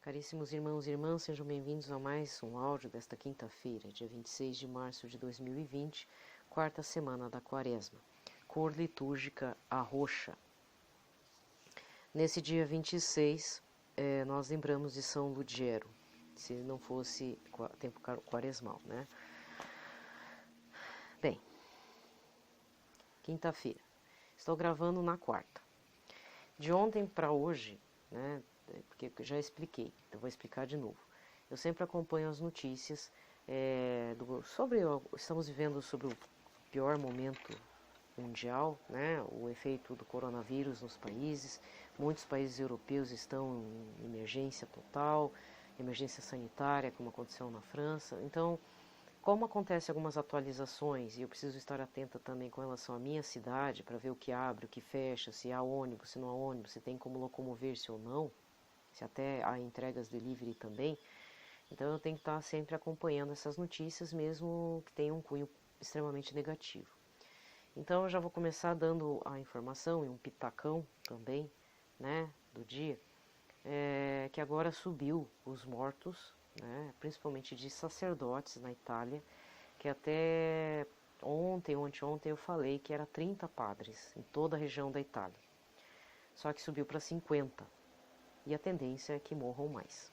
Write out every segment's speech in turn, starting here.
Caríssimos irmãos e irmãs, sejam bem-vindos a mais um áudio desta quinta-feira, dia 26 de março de 2020, quarta semana da Quaresma. Cor litúrgica a roxa. Nesse dia 26, nós lembramos de São Ludgero, se não fosse tempo quaresmal, né? Bem, quinta-feira. Estou gravando na quarta. De ontem para hoje, né? Porque eu já expliquei, então vou explicar de novo. Eu sempre acompanho as notícias estamos vivendo sobre o pior momento mundial, né? O efeito do coronavírus nos países. Muitos países europeus estão em emergência total, emergência sanitária, como aconteceu na França. Então, como acontecem algumas atualizações, e eu preciso estar atenta também com relação à minha cidade, para ver o que abre, o que fecha, se há ônibus, se não há ônibus, se tem como locomover-se ou não, se até há entregas delivery também. Então eu tenho que estar sempre acompanhando essas notícias, mesmo que tenham um cunho extremamente negativo. Então eu já vou começar dando a informação e um pitacão também, né, do dia, que agora subiu os mortos, né, principalmente de sacerdotes na Itália, que até ontem eu falei que era 30 padres em toda a região da Itália. Só que subiu para 50. E a tendência é que morram mais.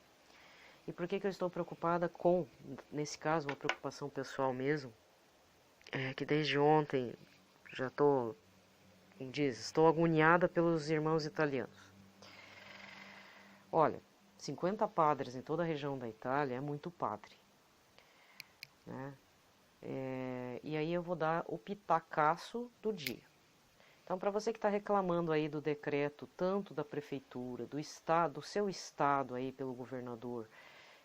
E por que eu estou preocupada com, nesse caso, uma preocupação pessoal mesmo, é que desde ontem já estou agoniada pelos irmãos italianos. Olha, 50 padres em toda a região da Itália é muito padre, né? E aí eu vou dar o pitacaço do dia. Então, para você que está reclamando aí do decreto, tanto da prefeitura, do estado, do seu estado aí pelo governador,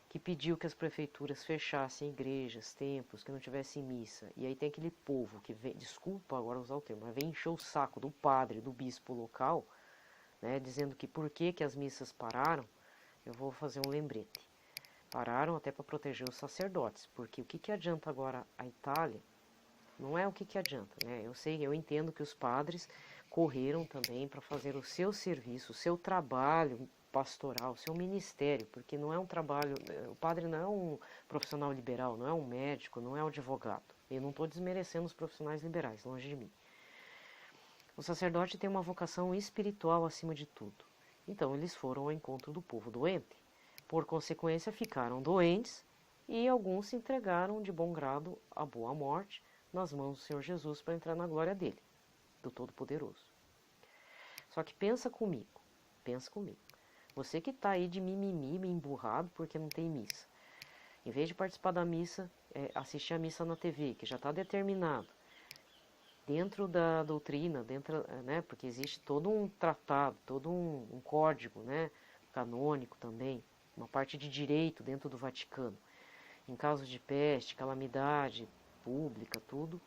que pediu que as prefeituras fechassem igrejas, templos, que não tivessem missa, e aí tem aquele povo que vem, desculpa agora usar o termo, mas vem encher o saco do padre, do bispo local, né, dizendo que por que as missas pararam, eu vou fazer um lembrete. Pararam até para proteger os sacerdotes, porque o que adianta agora a Itália? Não é o que adianta, né? Eu entendo que os padres correram também para fazer o seu serviço, o seu trabalho pastoral, o seu ministério, porque não é um trabalho, o padre não é um profissional liberal, não é um médico, não é um advogado. Eu não estou desmerecendo os profissionais liberais, longe de mim. O sacerdote tem uma vocação espiritual acima de tudo. Então eles foram ao encontro do povo doente. Por consequência, ficaram doentes e alguns se entregaram de bom grado à boa morte, nas mãos do Senhor Jesus para entrar na glória dele, do Todo-Poderoso. Só que pensa comigo. Você que está aí de mimimi, emburrado porque não tem missa. Em vez de participar da missa, assistir a missa na TV, que já está determinado, dentro da doutrina, né, porque existe todo um tratado, todo um código, né, canônico também, uma parte de direito dentro do Vaticano. Em caso de peste, calamidade pública, tudo,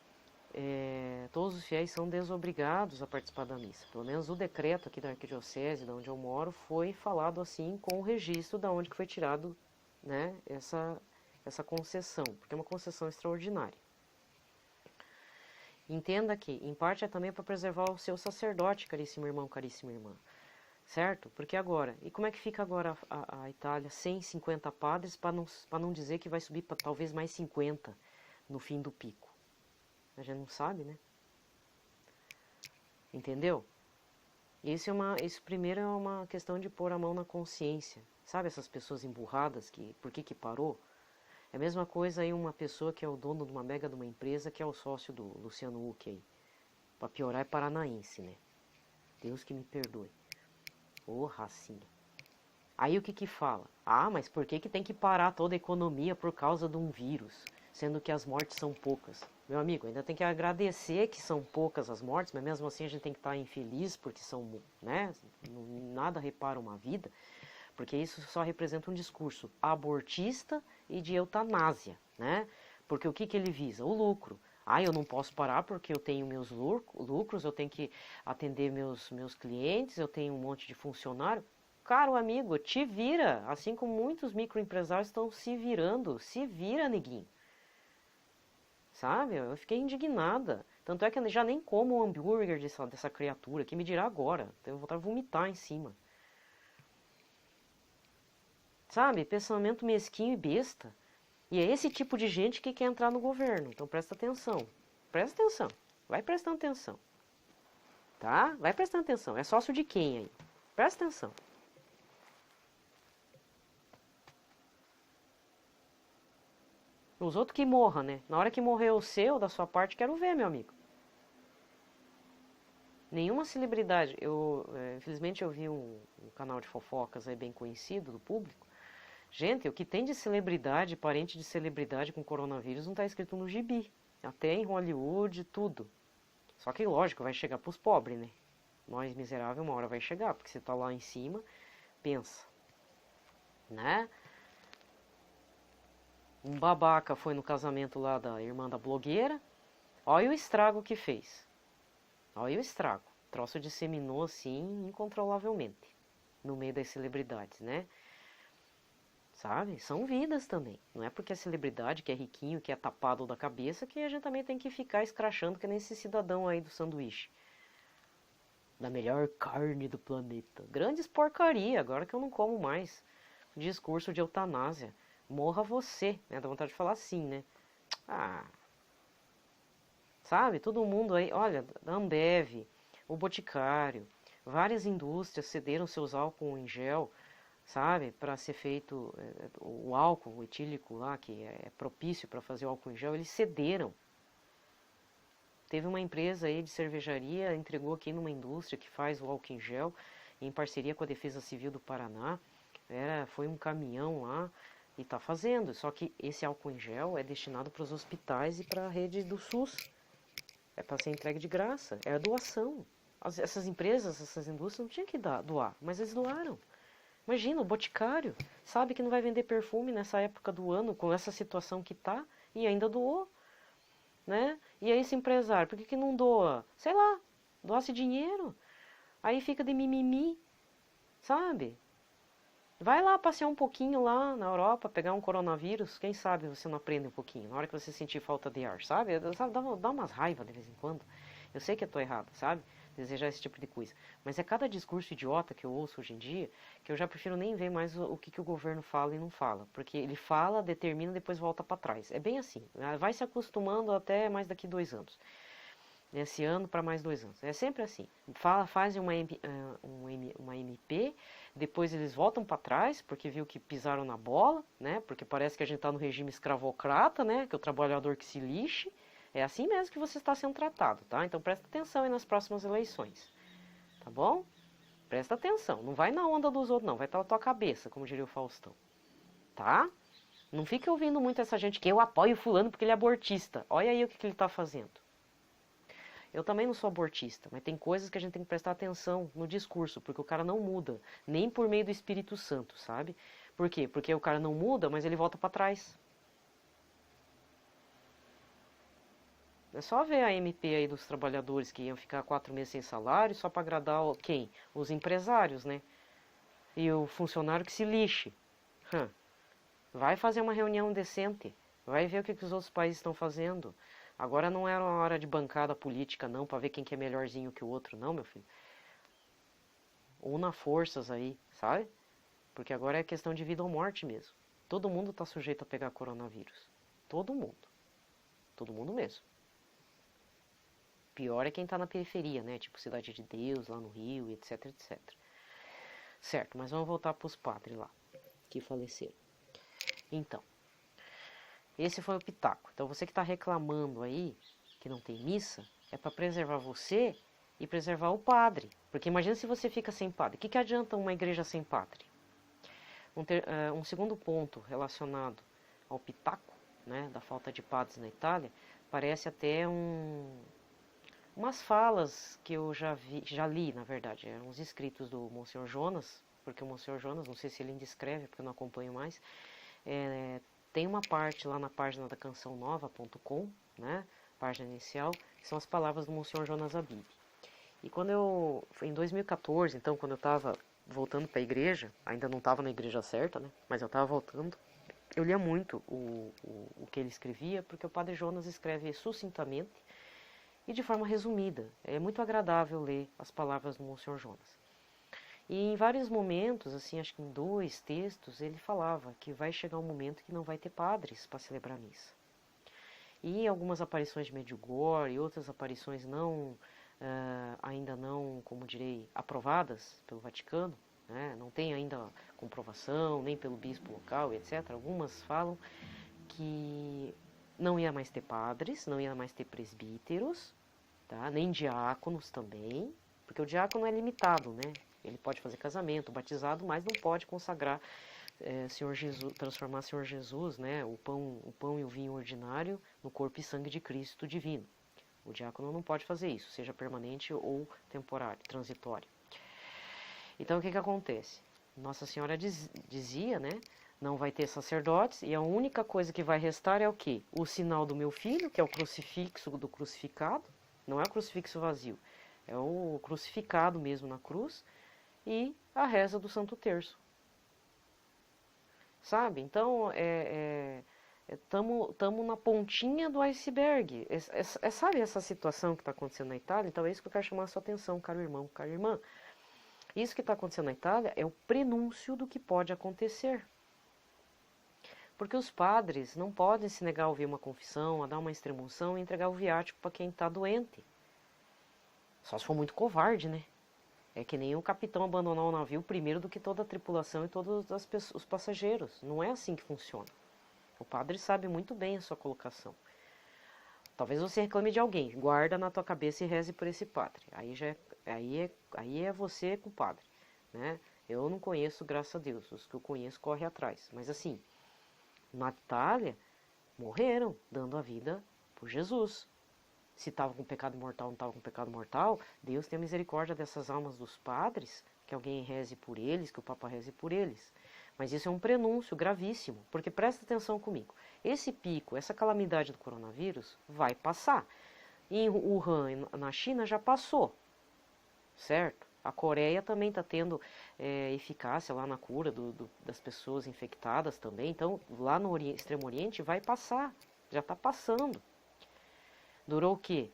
todos os fiéis são desobrigados a participar da missa. Pelo menos o decreto aqui da arquidiocese, de onde eu moro, foi falado assim com o registro da onde que foi tirado, né, essa concessão, porque é uma concessão extraordinária. Entenda que, em parte, é também para preservar o seu sacerdote, caríssimo irmão, caríssima irmã. Certo? Porque agora, e como é que fica agora a Itália sem 50 padres, para não dizer que vai subir para talvez mais 50 no fim do pico? A gente não sabe, né? Entendeu? Isso primeiro é uma questão de pôr a mão na consciência. Sabe essas pessoas emburradas, por que parou? É a mesma coisa aí uma pessoa que é o dono de uma mega de uma empresa, que é o sócio do Luciano Huck aí. Para piorar é paranaense, né? Deus que me perdoe. Ô, racinha. Aí o que fala? Ah, mas por que tem que parar toda a economia por causa de um vírus, sendo que as mortes são poucas? Meu amigo, ainda tem que agradecer que são poucas as mortes, mas mesmo assim a gente tem que estar infeliz porque são, né, nada repara uma vida, porque isso só representa um discurso abortista e de eutanásia, né? Porque o que ele visa? O lucro. Ah, eu não posso parar porque eu tenho meus lucros, eu tenho que atender meus clientes, eu tenho um monte de funcionário. Caro amigo, te vira, assim como muitos microempresários estão se virando. Se vira, neguinho. Sabe? Eu fiquei indignada. Tanto é que eu já nem como o hambúrguer dessa criatura, que me dirá agora. Eu vou vomitar em cima. Sabe? Pensamento mesquinho e besta. E é esse tipo de gente que quer entrar no governo. Então presta atenção. Presta atenção. Vai prestando atenção. Tá? Vai prestando atenção. É sócio de quem aí? Presta atenção. Os outros que morram, né? Na hora que morrer o seu, da sua parte, quero ver, meu amigo. Nenhuma celebridade. Infelizmente eu vi um canal de fofocas aí bem conhecido do público. Gente, o que tem de celebridade, parente de celebridade com coronavírus não está escrito no gibi. Até em Hollywood, tudo. Só que lógico, vai chegar para os pobres, né? Nós miserável uma hora vai chegar, porque você tá lá em cima, pensa. Né? Um babaca foi no casamento lá da irmã da blogueira. Olha o estrago que fez. Olha o estrago. O troço disseminou assim incontrolavelmente no meio das celebridades, né? Sabe? São vidas também. Não é porque é celebridade, que é riquinho, que é tapado da cabeça, que a gente também tem que ficar escrachando que nem esse cidadão aí do sanduíche. Da melhor carne do planeta. Grandes porcaria, agora que eu não como mais. Discurso de eutanásia. Morra você, né? Dá vontade de falar assim, né? Ah, sabe? Todo mundo aí, olha, a Ambev, o Boticário, várias indústrias cederam seus álcool em gel, sabe? Para ser feito o álcool etílico lá, que é propício para fazer o álcool em gel, eles cederam. Teve uma empresa aí de cervejaria, entregou aqui numa indústria que faz o álcool em gel, em parceria com a Defesa Civil do Paraná. Foi um caminhão lá. E está fazendo, só que esse álcool em gel é destinado para os hospitais e para a rede do SUS. É para ser entregue de graça, é a doação. Essas empresas, essas indústrias não tinham que doar, mas eles doaram. Imagina, o Boticário sabe que não vai vender perfume nessa época do ano, com essa situação que está, e ainda doou. Né? E aí esse empresário, por que não doa? Sei lá, doasse dinheiro. Aí fica de mimimi, sabe? Vai lá passear um pouquinho lá na Europa, pegar um coronavírus, quem sabe você não aprende um pouquinho, na hora que você sentir falta de ar, sabe? Dá umas raivas de vez em quando. Eu sei que eu tô errado, sabe? Desejar esse tipo de coisa. Mas é cada discurso idiota que eu ouço hoje em dia, que eu já prefiro nem ver mais o que o governo fala e não fala. Porque ele fala, determina e depois volta para trás. É bem assim, vai se acostumando até mais daqui 2 anos. Esse ano para mais 2 anos. É sempre assim. Fazem uma MP, depois eles voltam para trás, porque viu que pisaram na bola, né? Porque parece que a gente está no regime escravocrata, né? Que o trabalhador que se lixe. É assim mesmo que você está sendo tratado, tá? Então presta atenção aí nas próximas eleições, tá bom? Presta atenção, não vai na onda dos outros não, vai estar na tua cabeça, como diria o Faustão, tá? Não fica ouvindo muito essa gente que eu apoio fulano porque ele é abortista. Olha aí o que ele está fazendo. Eu também não sou abortista, mas tem coisas que a gente tem que prestar atenção no discurso, porque o cara não muda, nem por meio do Espírito Santo, sabe? Por quê? Porque o cara não muda, mas ele volta para trás. É só ver a MP aí dos trabalhadores que iam ficar 4 meses sem salário só para agradar quem? Os empresários, né? E o funcionário que se lixe. Vai fazer uma reunião decente, vai ver o que os outros países estão fazendo. Agora não era uma hora de bancada política não, para ver quem que é melhorzinho que o outro, não, meu filho. Una forças aí, sabe? Porque agora é questão de vida ou morte mesmo. Todo mundo está sujeito a pegar coronavírus. Todo mundo. Todo mundo mesmo. Pior é quem está na periferia, né? Tipo Cidade de Deus, lá no Rio, etc, etc. Certo, mas vamos voltar para os padres lá, que faleceram. Então, esse foi o pitaco. Então você que está reclamando aí, que não tem missa, é para preservar você e preservar o padre. Porque imagina se você fica sem padre. O que adianta uma igreja sem padre? Um segundo ponto relacionado ao pitaco, né, da falta de padres na Itália, parece até umas falas que eu já li, na verdade, uns escritos do Monsenhor Jonas, porque o Monsenhor Jonas, não sei se ele ainda escreve, porque eu não acompanho mais, tem uma parte lá na página da cançãonova.com, né, página inicial, que são as palavras do Monsenhor Jonas Abib. E em 2014, então, quando eu estava voltando para a igreja, ainda não estava na igreja certa, né, mas eu estava voltando, eu lia muito o que ele escrevia, porque o Padre Jonas escreve sucintamente, e de forma resumida. É muito agradável ler as palavras do Monsenhor Jonas. E em vários momentos, assim, acho que em 2 textos, ele falava que vai chegar um momento que não vai ter padres para celebrar a missa. E algumas aparições de Medjugorje e outras aparições não, ainda não, como direi, aprovadas pelo Vaticano, né? Não tem ainda comprovação, nem pelo bispo local, etc. Algumas falam que não ia mais ter padres, não ia mais ter presbíteros, tá? Nem diáconos também, porque o diácono é limitado, né? Ele pode fazer casamento, batizado, mas não pode consagrar Senhor Jesus, transformar Senhor Jesus, né, o pão e o vinho ordinário no corpo e sangue de Cristo divino. O diácono não pode fazer isso, seja permanente ou temporário, transitório. Então o que acontece? Nossa Senhora dizia, né, não vai ter sacerdotes e a única coisa que vai restar é o quê? O sinal do meu filho, que é o crucifixo do crucificado, não é o crucifixo vazio, é o crucificado mesmo na cruz, e a reza do Santo Terço. Sabe? Então, estamos na pontinha do iceberg. Sabe essa situação que está acontecendo na Itália? Então, é isso que eu quero chamar a sua atenção, caro irmão, cara irmã. Isso que está acontecendo na Itália é o prenúncio do que pode acontecer. Porque os padres não podem se negar a ouvir uma confissão, a dar uma extremunção e entregar o viático para quem está doente. Só se for muito covarde, né? É que nem o capitão abandonar o navio primeiro do que toda a tripulação e todos os passageiros. Não é assim que funciona. O padre sabe muito bem a sua colocação. Talvez você reclame de alguém. Guarda na tua cabeça e reze por esse padre. Aí é você com o padre, né? Eu não conheço, graças a Deus. Os que eu conheço correm atrás. Mas assim, na Itália, morreram dando a vida por Jesus. Se estava com pecado mortal ou não estava com pecado mortal, Deus tem a misericórdia dessas almas dos padres, que alguém reze por eles, que o Papa reze por eles. Mas isso é um prenúncio gravíssimo, porque presta atenção comigo. Esse pico, essa calamidade do coronavírus vai passar. Em Wuhan, na China, já passou, certo? A Coreia também está tendo eficácia lá na cura das pessoas infectadas também. Então, lá no Extremo Oriente vai passar, já está passando. Durou o quê?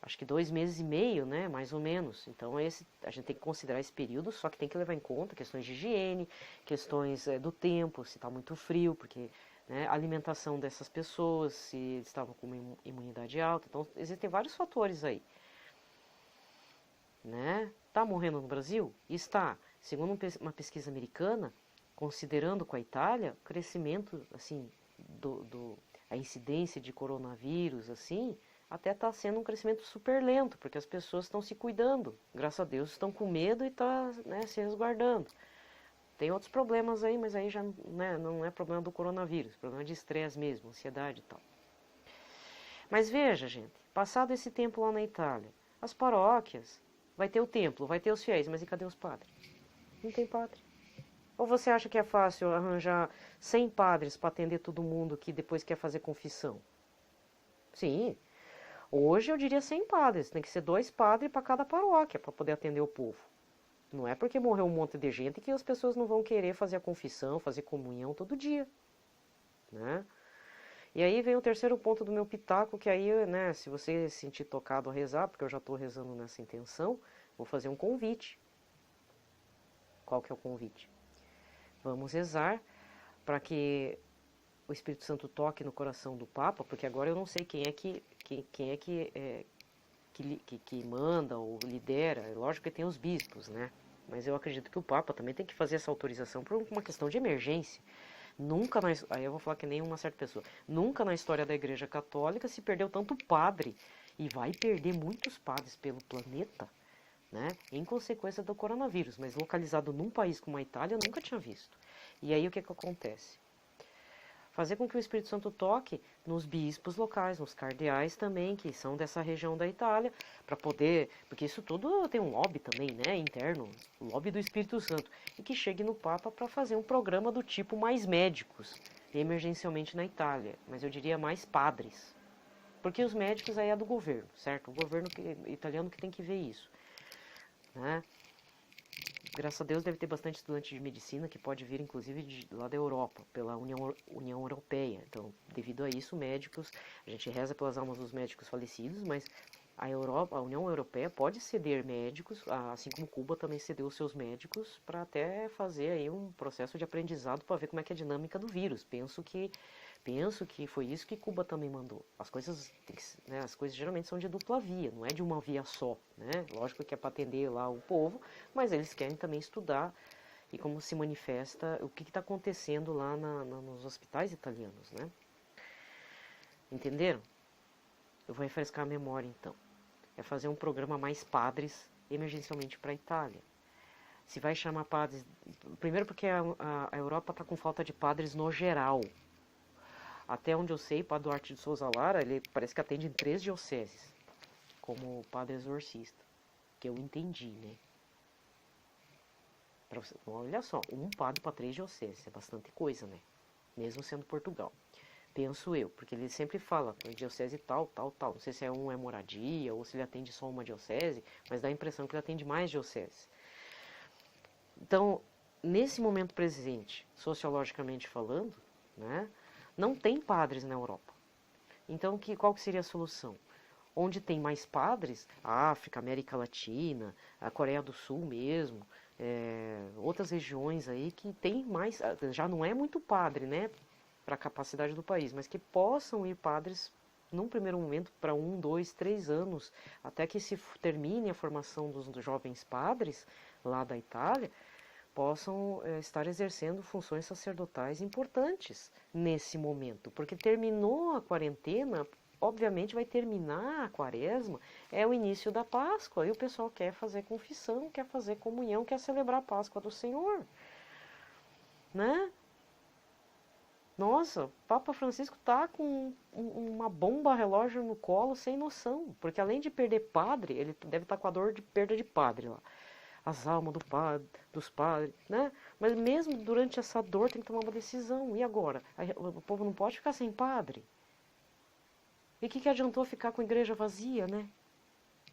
Acho que 2 meses e meio, né? Mais ou menos. Então a gente tem que considerar esse período, só que tem que levar em conta questões de higiene, questões do tempo, se está muito frio, porque a alimentação dessas pessoas, se eles estavam com uma imunidade alta. Então existem vários fatores aí. Né? Está morrendo no Brasil? Está. Segundo uma pesquisa americana, considerando com a Itália, o crescimento, assim, a incidência de coronavírus, assim, até está sendo um crescimento super lento, porque as pessoas estão se cuidando. Graças a Deus estão com medo e estão se resguardando. Tem outros problemas aí, mas aí já não é problema do coronavírus, problema de estresse mesmo, ansiedade e tal. Mas veja, gente, passado esse tempo lá na Itália, as paróquias, vai ter o templo, vai ter os fiéis, mas e cadê os padres? Não tem padre. Ou você acha que é fácil arranjar 100 padres para atender todo mundo que depois quer fazer confissão? Sim. Hoje eu diria 100 padres, tem que ser 2 padres para cada paróquia para poder atender o povo. Não é porque morreu um monte de gente que as pessoas não vão querer fazer a confissão, fazer comunhão todo dia, né? E aí vem o terceiro ponto do meu pitaco, que aí, se você se sentir tocado a rezar, porque eu já estou rezando nessa intenção, vou fazer um convite. Qual que é o convite? Vamos rezar para que o Espírito Santo toque no coração do Papa, porque agora eu não sei quem é que manda ou lidera. Lógico que tem os bispos, né? Mas eu acredito que o Papa também tem que fazer essa autorização por uma questão de emergência. Nunca, aí eu vou falar que nem uma certa pessoa, nunca na história da Igreja Católica se perdeu tanto padre, e vai perder muitos padres pelo planeta, né? Em consequência do coronavírus, mas localizado num país como a Itália, eu nunca tinha visto. E aí o que acontece? Fazer com que o Espírito Santo toque nos bispos locais, nos cardeais também, que são dessa região da Itália, para poder, porque isso tudo tem um lobby também, né, interno, o lobby do Espírito Santo, e que chegue no Papa para fazer um programa do tipo mais médicos, emergencialmente na Itália, mas eu diria mais padres, porque os médicos aí é do governo, certo? O governo italiano que tem que ver isso, né? Graças a Deus deve ter bastante estudante de medicina que pode vir, inclusive, lá da Europa, pela União Europeia. Então, devido a isso, médicos, a gente reza pelas almas dos médicos falecidos, mas A Europa, a União Europeia pode ceder médicos, assim como Cuba também cedeu os seus médicos, para até fazer aí um processo de aprendizado para ver como é que é a dinâmica do vírus. Penso que foi isso que Cuba também mandou. As coisas, né, as coisas geralmente são de dupla via, não é de uma via só, né? Lógico que é para atender lá o povo, mas eles querem também estudar e como se manifesta, o que está acontecendo lá nos hospitais italianos, né? Entenderam? Eu vou refrescar a memória então. É fazer um programa mais padres emergencialmente para a Itália. Se vai chamar padres... Primeiro porque a Europa está com falta de padres no geral. Até onde eu sei, o Padre Duarte de Souza Lara, ele parece que atende em 3 dioceses, como padre exorcista, que eu entendi, né? Olha só, um padre para 3 dioceses, é bastante coisa, né? Mesmo sendo Portugal. Penso eu, porque ele sempre fala, diocese tal, tal, tal. Não sei se é moradia ou se ele atende só uma diocese, mas dá a impressão que ele atende mais dioceses. Então, nesse momento presente, sociologicamente falando, né, não tem padres na Europa. Então, qual que seria a solução? Onde tem mais padres, a África, América Latina, a Coreia do Sul mesmo, outras regiões aí que tem mais, já não é muito padre, né, para a capacidade do país, mas que possam ir padres num primeiro momento para 1, 2, 3 anos, até que se termine a formação dos jovens padres lá da Itália, possam estar exercendo funções sacerdotais importantes nesse momento, porque terminou a quarentena, obviamente vai terminar a quaresma, é o início da Páscoa, e o pessoal quer fazer confissão, quer fazer comunhão, quer celebrar a Páscoa do Senhor, né? Nossa, o Papa Francisco tá com uma bomba relógio no colo sem noção, porque além de perder padre, ele deve estar com a dor de perda de padre lá. As almas dos padres, né? Mas mesmo durante essa dor tem que tomar uma decisão. E agora? O povo não pode ficar sem padre? E o que adiantou ficar com a igreja vazia, né?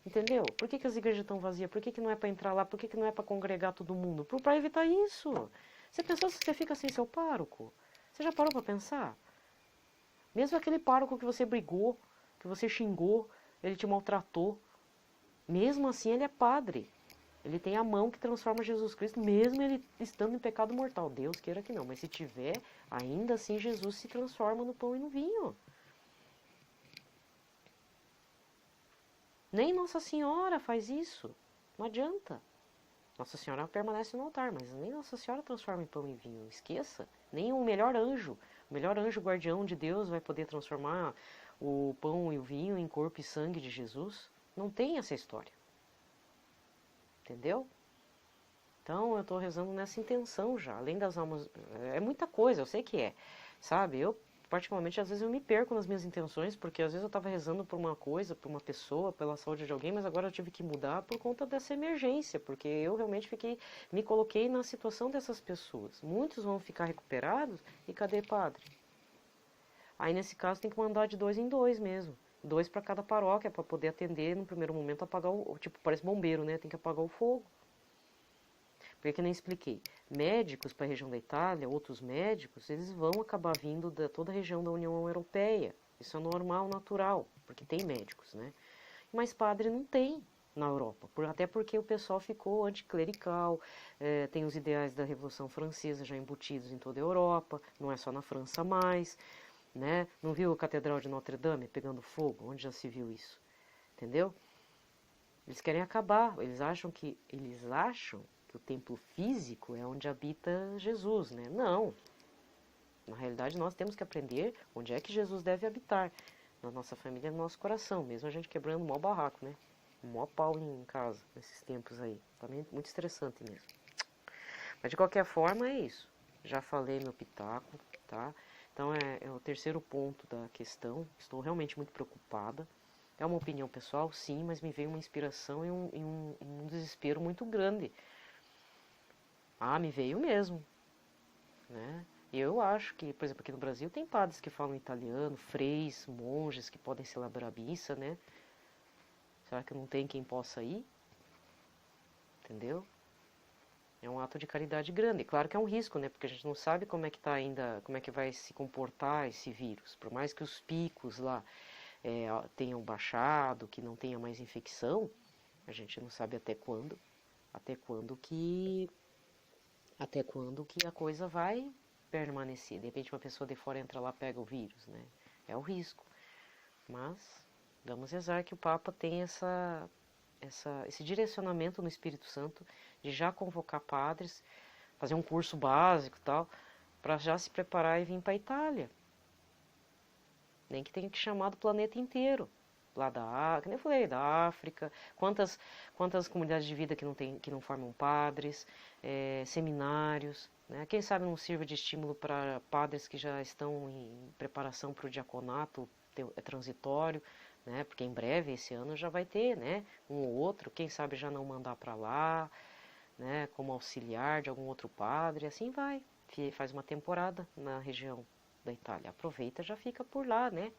Entendeu? Por que as igrejas estão vazias? Por que não é para entrar lá? Por que não é para congregar todo mundo? Para evitar isso. Você pensou se você fica sem seu pároco? Você já parou para pensar? Mesmo aquele pároco que você brigou, que você xingou, ele te maltratou, mesmo assim ele é padre. Ele tem a mão que transforma Jesus Cristo, mesmo ele estando em pecado mortal. Deus queira que não, mas se tiver, ainda assim Jesus se transforma no pão e no vinho. Nem Nossa Senhora faz isso. Não adianta. Nossa Senhora permanece no altar, mas nem Nossa Senhora transforma em pão e vinho. Esqueça. Nem o melhor anjo guardião de Deus vai poder transformar o pão e o vinho em corpo e sangue de Jesus. Não tem essa história. Entendeu? Então eu estou rezando nessa intenção já, além das almas, é muita coisa, eu sei que é, sabe? Eu particularmente às vezes eu me perco nas minhas intenções, porque às vezes eu estava rezando por uma coisa, por uma pessoa, pela saúde de alguém, mas agora eu tive que mudar por conta dessa emergência, porque eu realmente me coloquei na situação dessas pessoas. Muitos vão ficar recuperados e cadê padre? Aí nesse caso tem que mandar de 2 em 2 mesmo. 2 para cada paróquia, para poder atender no primeiro momento, apagar tipo, parece bombeiro, né? Tem que apagar o fogo. Porque que nem expliquei, médicos para a região da Itália, outros médicos, eles vão acabar vindo de toda a região da União Europeia. Isso é normal, natural, porque tem médicos, né? Mas padre não tem na Europa, até porque o pessoal ficou anticlerical, tem os ideais da Revolução Francesa já embutidos em toda a Europa, não é só na França mais, né? Não viu a Catedral de Notre Dame pegando fogo? Onde já se viu isso? Entendeu? Eles querem acabar, eles acham que o templo físico é onde habita Jesus, né? Não. Na realidade, nós temos que aprender onde é que Jesus deve habitar. Na nossa família, no nosso coração. Mesmo a gente quebrando o maior barraco, né? O maior pau em casa, nesses tempos aí. Também muito estressante mesmo. Mas de qualquer forma, é isso. Já falei meu pitaco, tá? Então, é o terceiro ponto da questão. Estou realmente muito preocupada. É uma opinião pessoal, sim, mas me veio uma inspiração e um desespero muito grande. Ah, me veio mesmo, né? E eu acho que, por exemplo, aqui no Brasil tem padres que falam italiano, freis, monges que podem celebrar a missa, né? Será que não tem quem possa ir? Entendeu? É um ato de caridade grande. Claro que é um risco, né? Porque a gente não sabe como é que tá ainda, como é que vai se comportar esse vírus. Por mais que os picos lá tenham baixado, que não tenha mais infecção, a gente não sabe até quando que a coisa vai permanecer. De repente uma pessoa de fora entra lá e pega o vírus, né? É o risco. Mas vamos rezar que o Papa tenha esse direcionamento no Espírito Santo de já convocar padres, fazer um curso básico e tal, para já se preparar e vir para a Itália. Nem que tenha que chamar do planeta inteiro. Lá como eu falei, da África, quantas comunidades de vida que não formam padres, seminários, né? Quem sabe não sirva de estímulo para padres que já estão em preparação para o diaconato transitório, né? Porque em breve, esse ano, já vai ter, né? Um ou outro, quem sabe já não mandar para lá, né? Como auxiliar de algum outro padre, assim vai. Faz uma temporada na região da Itália, aproveita e já fica por lá, né?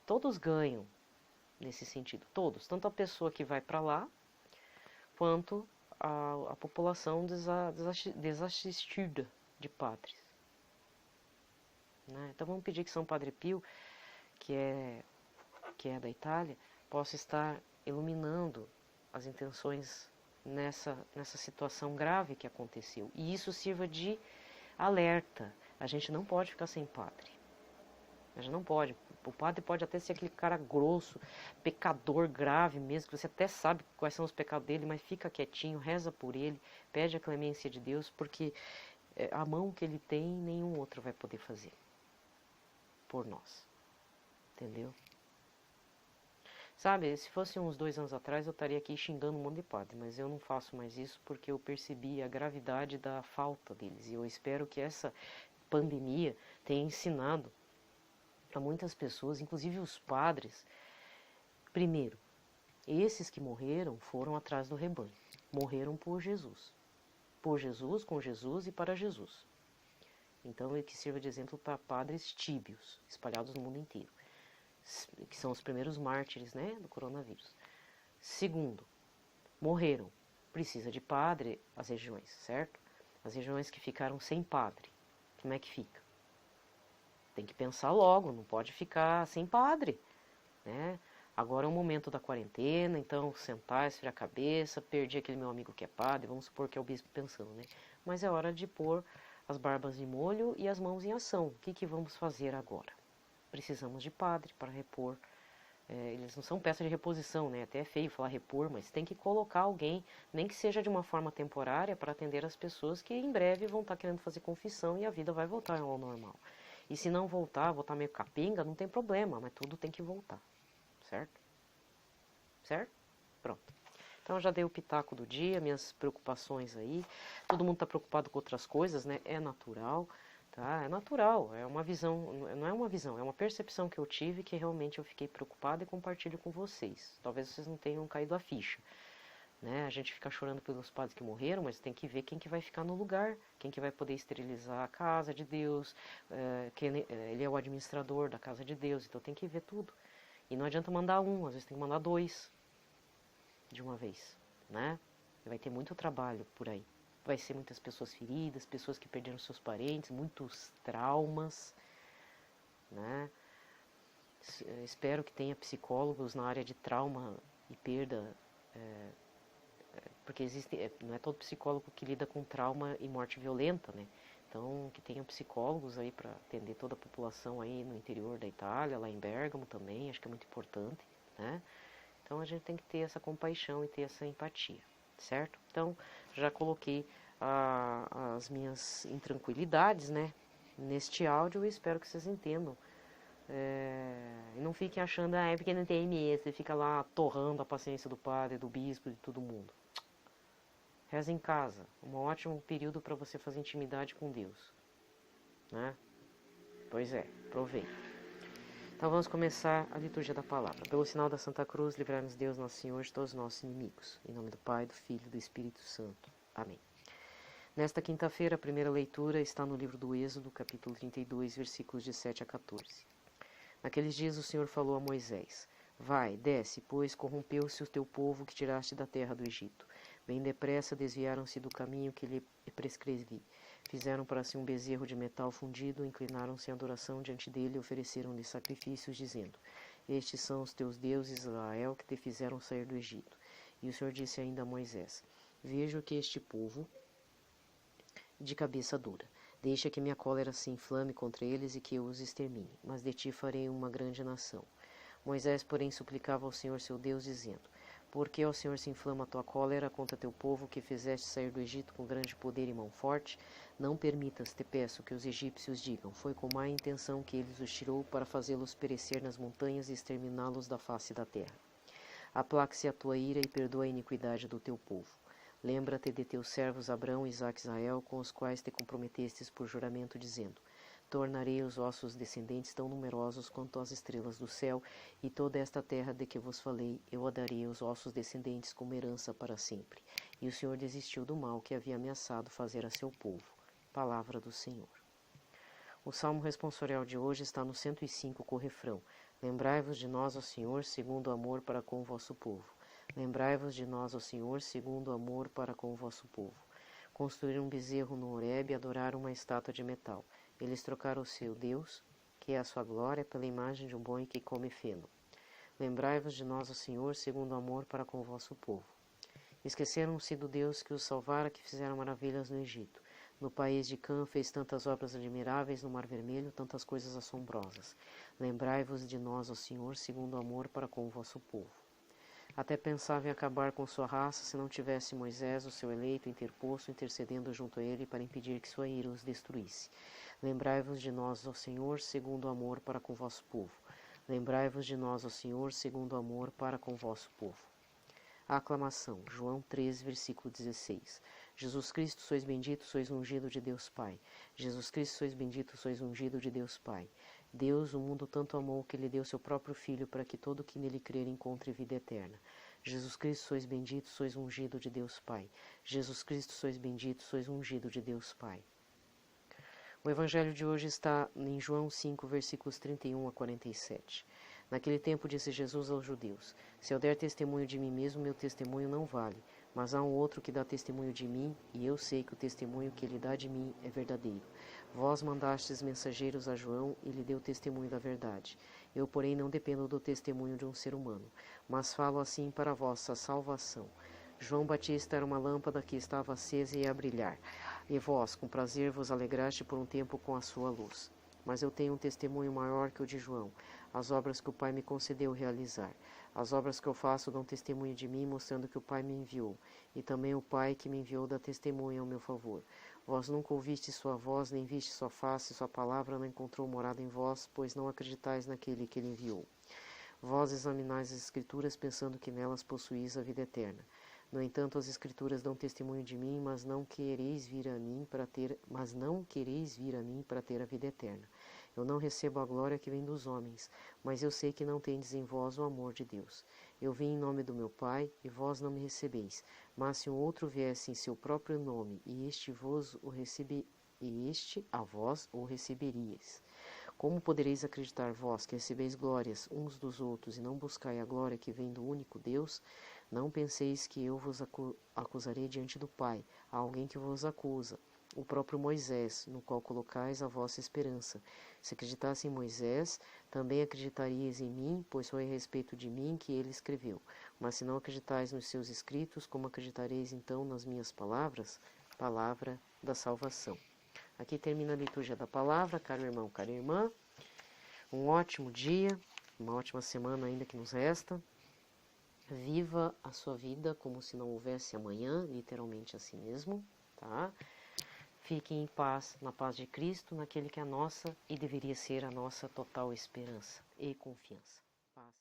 Todos ganham nesse sentido, todos, tanto a pessoa que vai para lá, quanto a população desassistida de padres. Né? Então vamos pedir que São Padre Pio, que é da Itália, possa estar iluminando as intenções nessa situação grave que aconteceu. E isso sirva de alerta. A gente não pode ficar sem padre. A gente não pode. O padre pode até ser aquele cara grosso, pecador grave mesmo, que você até sabe quais são os pecados dele, mas fica quietinho, reza por ele, pede a clemência de Deus, porque a mão que ele tem, nenhum outro vai poder fazer por nós. Entendeu? Sabe, se fosse uns 2 anos atrás, eu estaria aqui xingando um monte de padre, mas eu não faço mais isso porque eu percebi a gravidade da falta deles. E eu espero que essa pandemia tenha ensinado a muitas pessoas, inclusive os padres, primeiro, esses que morreram foram atrás do rebanho, morreram por Jesus, com Jesus e para Jesus. Então, que sirva de exemplo para padres tíbios, espalhados no mundo inteiro, que são os primeiros mártires, né, do coronavírus. Segundo, morreram, precisa de padre as regiões, certo? As regiões que ficaram sem padre, como é que fica? Tem que pensar logo, não pode ficar sem padre, né? Agora é o momento da quarentena, então sentar, esfriar a cabeça, perdi aquele meu amigo que é padre, vamos supor que é o bispo pensando, né? Mas é hora de pôr as barbas de molho e as mãos em ação. O que vamos fazer agora? Precisamos de padre para repor. Eles não são peça de reposição, né? Até é feio falar repor, mas tem que colocar alguém, nem que seja de uma forma temporária, para atender as pessoas que em breve vão estar querendo fazer confissão e a vida vai voltar ao normal. E se não voltar meio capenga, não tem problema, mas tudo tem que voltar, certo? Certo? Pronto. Então, eu já dei o pitaco do dia, minhas preocupações aí. Todo mundo está preocupado com outras coisas, né? É natural, tá? É natural, é uma visão, não é uma visão, é uma percepção que eu tive que realmente eu fiquei preocupada e compartilho com vocês. Talvez vocês não tenham caído a ficha. Né? A gente fica chorando pelos padres que morreram, mas tem que ver quem que vai ficar no lugar, quem que vai poder esterilizar a casa de Deus, ele é o administrador da casa de Deus, então tem que ver tudo. E não adianta mandar um, às vezes tem que mandar 2 de uma vez, né? Vai ter muito trabalho por aí. Vai ser muitas pessoas feridas, pessoas que perderam seus parentes, muitos traumas, né? Espero que tenha psicólogos na área de trauma e perda, porque não é todo psicólogo que lida com trauma e morte violenta, né? Então, que tenham psicólogos aí para atender toda a população aí no interior da Itália, lá em Bérgamo também, acho que é muito importante, né? Então, a gente tem que ter essa compaixão e ter essa empatia, certo? Então, já coloquei as minhas intranquilidades, né, neste áudio e espero que vocês entendam. E não fiquem achando, é porque não tem MS, você fica lá torrando a paciência do padre, do bispo, de todo mundo. Reza em casa, um ótimo período para você fazer intimidade com Deus, né? Pois é, aproveita. Então vamos começar a liturgia da palavra. Pelo sinal da Santa Cruz, livrai-nos Deus, nosso Senhor, de todos os nossos inimigos. Em nome do Pai, do Filho e do Espírito Santo. Amém. Nesta quinta-feira, a primeira leitura está no livro do Êxodo, capítulo 32, versículos de 7 a 14. Naqueles dias o Senhor falou a Moisés: Vai, desce, pois corrompeu-se o teu povo que tiraste da terra do Egito. Bem depressa desviaram-se do caminho que lhe prescrevi. Fizeram para si um bezerro de metal fundido, inclinaram-se em adoração diante dele e ofereceram-lhe sacrifícios, dizendo: Estes são os teus deuses, Israel, que te fizeram sair do Egito. E o Senhor disse ainda a Moisés: Vejo que este povo de cabeça dura. Deixa que minha cólera se inflame contra eles e que eu os extermine, mas de ti farei uma grande nação. Moisés, porém, suplicava ao Senhor seu Deus, dizendo: Por que, ó Senhor, se inflama a tua cólera contra teu povo, que fizeste sair do Egito com grande poder e mão forte? Não permitas, te peço, que os egípcios digam: Foi com má intenção que eles os tirou para fazê-los perecer nas montanhas e exterminá-los da face da terra. Aplaque-se a tua ira e perdoa a iniquidade do teu povo. Lembra-te de teus servos Abrão, Isaque e Israel, com os quais te comprometestes por juramento, dizendo: Tornarei os vossos descendentes tão numerosos quanto as estrelas do céu, e toda esta terra de que vos falei, eu a darei aos vossos descendentes como herança para sempre. E o Senhor desistiu do mal que havia ameaçado fazer a seu povo. Palavra do Senhor. O salmo responsorial de hoje está no 105 com o refrão: Lembrai-vos de nós, ó Senhor, segundo o amor para com o vosso povo. Lembrai-vos de nós, ó Senhor, segundo o amor para com o vosso povo. Construíram um bezerro no Horebe e adoraram uma estátua de metal. Eles trocaram o seu Deus, que é a sua glória, pela imagem de um boi que come feno. Lembrai-vos de nós, ó Senhor, segundo o amor para com o vosso povo. Esqueceram-se do Deus que os salvara, que fizeram maravilhas no Egito. No país de Cã fez tantas obras admiráveis, no Mar Vermelho tantas coisas assombrosas. Lembrai-vos de nós, ó Senhor, segundo o amor para com o vosso povo. Até pensava em acabar com sua raça se não tivesse Moisés, o seu eleito, interposto, intercedendo junto a ele para impedir que sua ira os destruísse. Lembrai-vos de nós, ó Senhor, segundo o amor para com o vosso povo. Lembrai-vos de nós, ó Senhor, segundo o amor para com o vosso povo. A aclamação, João 3, versículo 16. Jesus Cristo, sois bendito, sois ungido de Deus Pai. Jesus Cristo, sois bendito, sois ungido de Deus Pai. Deus o mundo tanto amou que lhe deu seu próprio Filho para que todo que nele crer encontre vida eterna. Jesus Cristo, sois bendito, sois ungido de Deus Pai. Jesus Cristo, sois bendito, sois ungido de Deus Pai. O evangelho de hoje está em João 5, versículos 31 a 47. Naquele tempo disse Jesus aos judeus: Se eu der testemunho de mim mesmo, meu testemunho não vale. Mas há um outro que dá testemunho de mim, e eu sei que o testemunho que ele dá de mim é verdadeiro. Vós mandastes mensageiros a João, e lhe deu testemunho da verdade. Eu, porém, não dependo do testemunho de um ser humano, mas falo assim para a vossa salvação. João Batista era uma lâmpada que estava acesa e a brilhar, e vós, com prazer, vos alegraste por um tempo com a sua luz. Mas eu tenho um testemunho maior que o de João, as obras que o Pai me concedeu realizar. As obras que eu faço dão testemunho de mim, mostrando que o Pai me enviou, e também o Pai que me enviou dá testemunho ao meu favor. Vós nunca ouvistes sua voz, nem viste sua face, sua palavra não encontrou morada em vós, pois não acreditais naquele que ele enviou. Vós examinais as Escrituras, pensando que nelas possuís a vida eterna. No entanto, as Escrituras dão testemunho de mim, mas não quereis vir a mim para ter a vida eterna. Eu não recebo a glória que vem dos homens, mas eu sei que não tendes em vós o amor de Deus. Eu vim em nome do meu Pai, e vós não me recebeis. Mas se um outro viesse em seu próprio nome, e este a vós o receberíeis. Como podereis acreditar vós que recebeis glórias uns dos outros e não buscai a glória que vem do único Deus? Não penseis que eu vos acusarei diante do Pai. Há alguém que vos acusa, o próprio Moisés, no qual colocais a vossa esperança. Se acreditasse em Moisés, também acreditaríeis em mim, pois foi a respeito de mim que ele escreveu. Mas se não acreditais nos seus escritos, como acreditareis então nas minhas palavras? Palavra da salvação. Aqui termina a liturgia da palavra, caro irmão, cara irmã. Um ótimo dia, uma ótima semana ainda que nos resta. Viva a sua vida como se não houvesse amanhã, literalmente assim mesmo, tá? Fiquem em paz, na paz de Cristo, naquele que é a nossa e deveria ser a nossa total esperança e confiança. Paz.